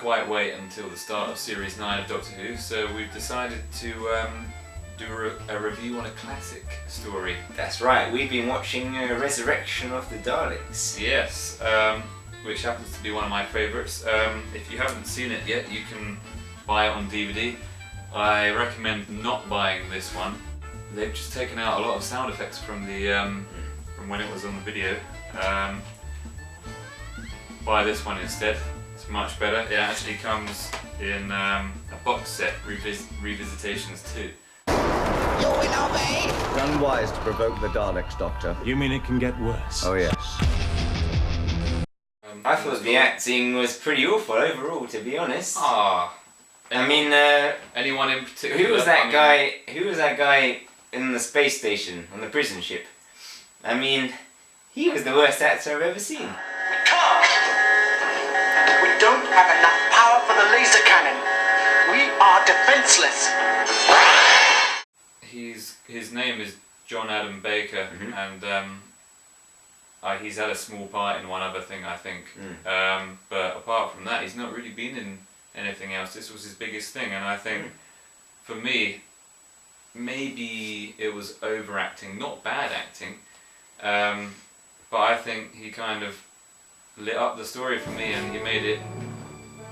quite wait until the start of Series 9 of Doctor Who, so we've decided to do a review on a classic story. That's right, we've been watching Resurrection of the Daleks. Yes, which happens to be one of my favourites. If you haven't seen it yet, you can buy it on DVD. I recommend not buying this one. They've just taken out a lot of sound effects from the from when it was on the video. Buy this one instead. It's much better. It actually comes in a box set, Revisitations 2. You will obey! Unwise to provoke the Daleks, Doctor. You mean it can get worse? Oh, yes. I thought the acting was pretty awful overall, to be honest. Ah. I mean, anyone in particular? Who was that guy? Who was that guy in the space station on the prison ship? I mean, he was the worst actor I've ever seen. We don't have enough power for the laser cannon. We are defenseless. His name is John Adam Baker, and he's had a small part in one other thing, I think. But apart from that, he's not really been in anything else. This was his biggest thing, and I think, for me, maybe it was overacting, not bad acting, but I think he kind of lit up the story for me, and he made it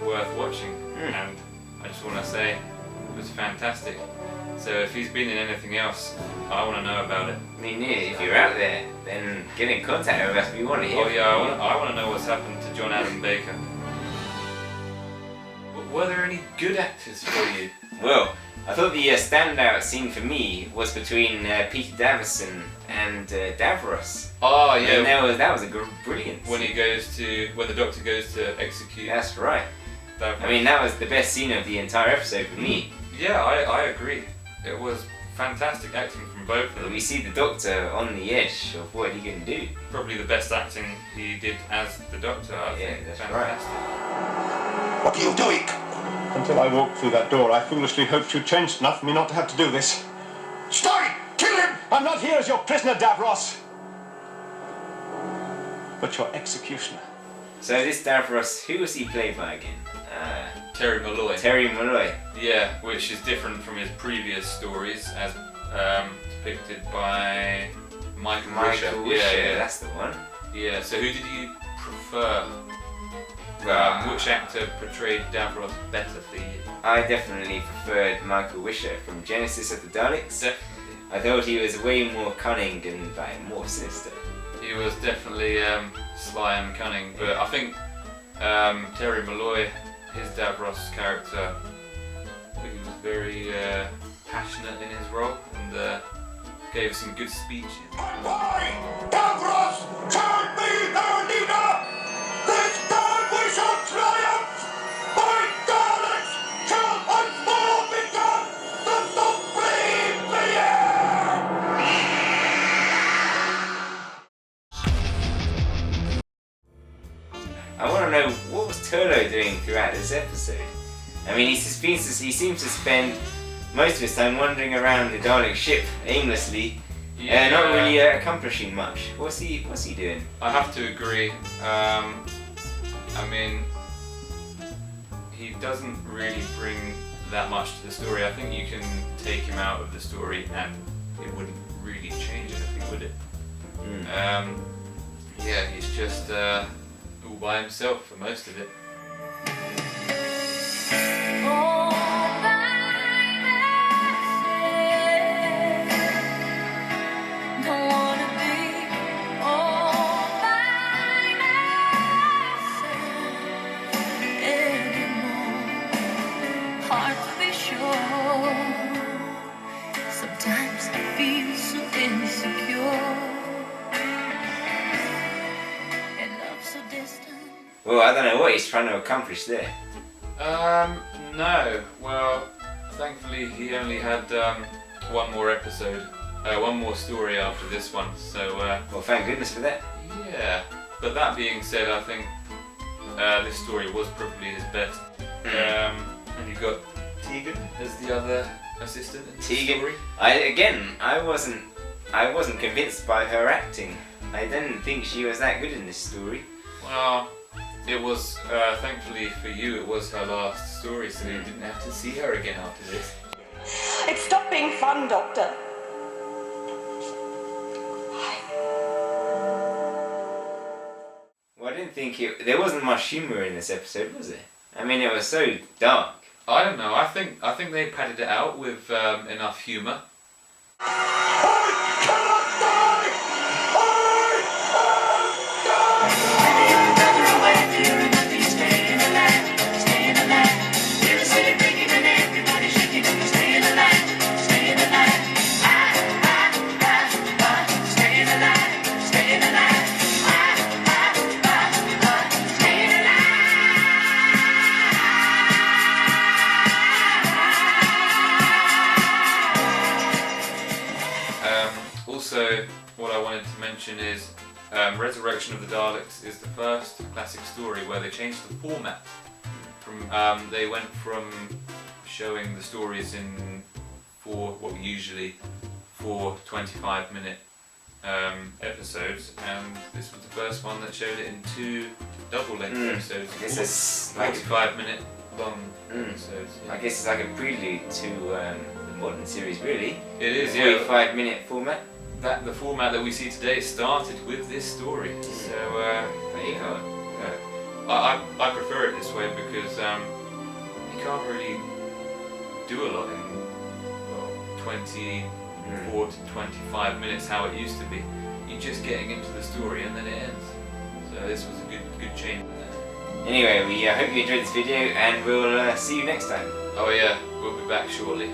worth watching. And I just want to say, it was fantastic. So if he's been in anything else, I want to know about it. I mean, if you're out there, then get in contact with us. We want to hear. Oh yeah, I want to know what's happened to John Adam Baker. Were there any good actors for you? Well, I thought the standout scene for me was between Peter Davison and Davros. Oh yeah, and that was a brilliant when scene. when the Doctor goes to execute. That's right. Davros. I mean, that was the best scene of the entire episode for me. Yeah, I agree. It was fantastic acting from both of them. We see the Doctor on the edge of what he can do. Probably the best acting he did as the Doctor, I think. That's fantastic. Right. What are you doing? Until I walked through that door, I foolishly hoped you'd changed enough for me not to have to do this. Stop it! Kill him! I'm not here as your prisoner, Davros, but your executioner. So this Davros, who was he played by again? Terry Malloy. Terry Malloy. Yeah, which is different from his previous stories, as depicted by Michael Wisher. Yeah, that's the one. Yeah, so who did you prefer? Which actor portrayed Davros better for you? I definitely preferred Michael Wisher from Genesis of the Daleks. Definitely. I thought he was way more cunning and more sinister. He was definitely sly and cunning, but I think Terry Malloy, his Davros character, he was very passionate in his role and gave some good speeches. Why? Davros shall be their leader! This time we shall triumph! My Daleks shall once more become the supreme being! I want to know, what was Turlo doing throughout this episode? I mean, he seems to spend most of his time wandering around the Dalek ship aimlessly, not really accomplishing much. What's he doing? I have to agree. I mean, he doesn't really bring that much to the story. I think you can take him out of the story and it wouldn't really change anything, would it? Yeah, he's just all by himself for most of it. Sometimes I feel so insecure and love so distant. Well, I don't know what he's trying to accomplish there. No. Well, thankfully he only had one more episode, one more story after this one. So. Well, thank goodness for that. Yeah. But that being said, I think this story was probably his best. And you got Tegan as the other assistant in the story. I wasn't convinced by her acting. I didn't think she was that good in this story. Well, It was, thankfully for you, it was her last story, so you didn't have to see her again after this. It's stopped being fun, Doctor. Well, I didn't think there wasn't much humour in this episode, was there? I mean, it was so dark. I don't know. I think they padded it out with enough humour. Also, what I wanted to mention is Resurrection of the Daleks is the first classic story where they changed the format. They went from showing the stories in usually 4 25-minute episodes, and this was the first one that showed it in 2 double-length episodes. This is like 45-minute long episodes. Yeah. I guess it's like a prelude to the modern series, really. It is, yeah. 45-minute format. The format that we see today started with this story. So There you go. I prefer it this way because you can't really do a lot in 24 to 25 minutes how it used to be. You're just getting into the story and then it ends. So this was a good change. Anyway, we hope you enjoyed this video, and we'll see you next time. Oh yeah, we'll be back shortly.